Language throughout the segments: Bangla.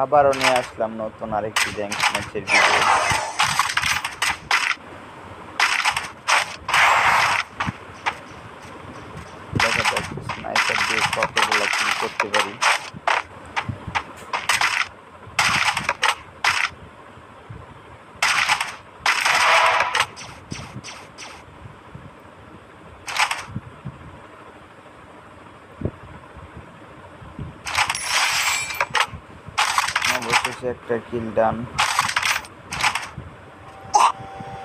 আবারও নিয়ে আসলাম নতুন আরেকটি র্যাঙ্ক ম্যাচের ভিডিও। দেখা যাক স্নাইপার দিয়ে কতগুলো কিল করতে পারি। অবশেষে একটা কিল ডান।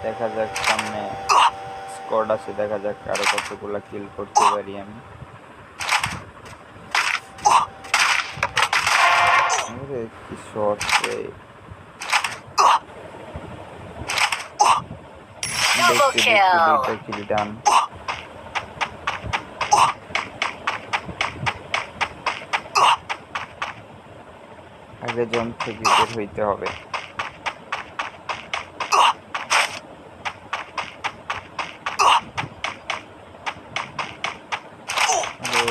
দেখা যাক সামনে স্কোয়াড আছে, দেখা যাক আরো কতগুলা কিল করতে পারি আমি। কি শট রে, দেখতে দেখতে দুইটা কিল ডান। আগে জোন থেকে বের হইতে হবে।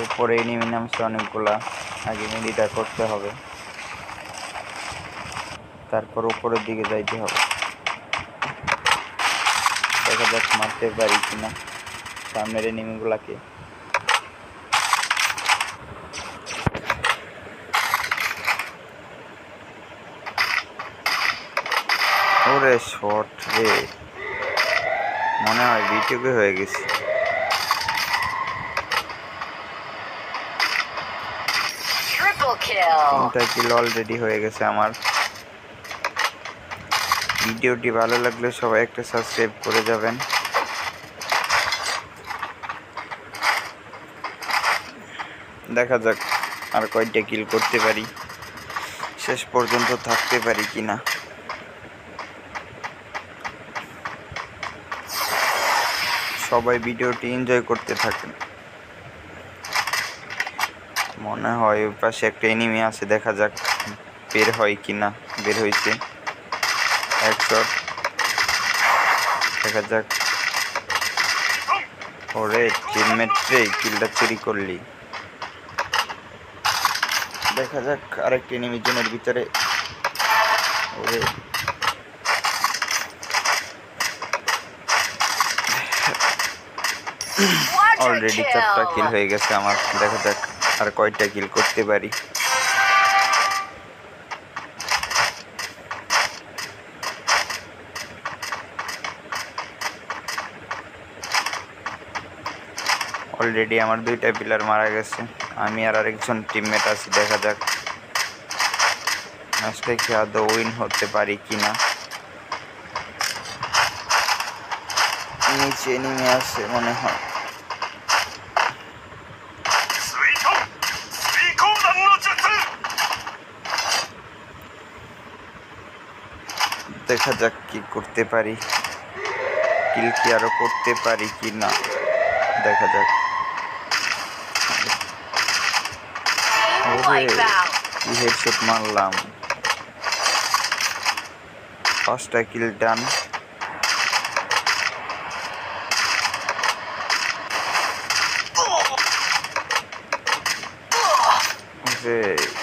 উপরে এনিমি নামছে অনেকগুলা, আগে মেডিটা করতে হবে, তারপর উপরের দিকে যাইতে হবে। দেখা যাক মারতে পারি কিনা সামনের এনিমিগুলাকে। ওরে শট রে, মনে হয় বিটুকে হয়ে গেছে। তিনটা কিল অলরেডি হয়ে গেছে আমার। ভিডিওটি ভালো লাগলে সবাই একটা সাবস্ক্রাইব করে যাবেন। দেখা যাক আর কয়টা কিল করতে পারি, শেষ পর্যন্ত থাকতে পারি কিনা। সবাই ভিডিওটি এনজয় করতে থাকেন। মনে হয় ওই পাশে একটা এনিমি আছে, দেখা যাক বের হয় কিনা। বের হয়েছে, এক শট। দেখা যাক। ওরে টিমমেট রে, কিলটা চুরি করলি। দেখা যাক আরেকটি এনিমি জোনের ভিতরে। ওরে অলরেডি 4টা কিল হয়ে গেছে আমার। দেখা যাক আর কয়টা কিল করতে পারি। অলরেডি আমার 2টা প্লেয়ার মারা গেছে, আমি আর আরেকজন টিমমেট আছি। দেখা যাক ম্যাচটা কি আদৌ উইন হতে পারি কিনা। নিচে এনিমি আছে মনে হয়। দেখা যাক কি করতে পারি, কিল কি আরো করতে পারি কি না। দেখা যাক। ওরে কি হেডশট মারলাম। 5টা কিল ডান।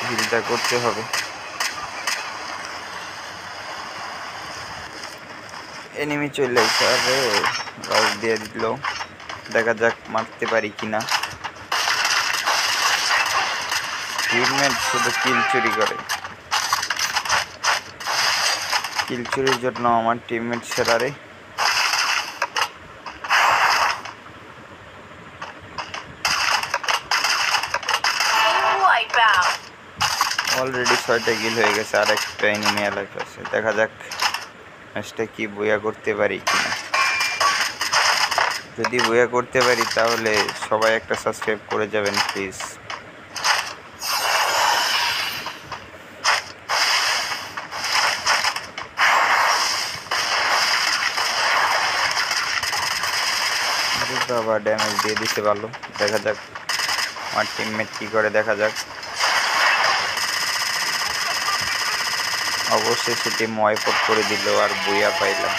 হিলটা করতে হবে। এনিমি চলে আসছে, আরে রাউন্ড দিয়ে দিল। দেখা যাক মারতে পারি কিনা। টিমমেট শুধু কিল চুরি করে। কিল চুরির জন্য আমার টিমমেট সেরা রে। অলরেডি 6টা কিল হয়ে গেছে, আর একটা এনিমি অ্যালাইভ আছে। দেখা যাক ম্যাচটা কি বইয়া করতে পারি কিনা। যদি বইয়া করতে পারি তাহলে সবাই একটা সাবস্ক্রাইব করে যাবেন প্লিজ। বাবা ড্যামেজ দিয়ে দিতে ভালো। দেখা যাক আমার টিমমেট কি করে, দেখা যাক। অবশ্যই সেটি ওয়াইপ আউট করে দিল আর বইয়া পাইলাম।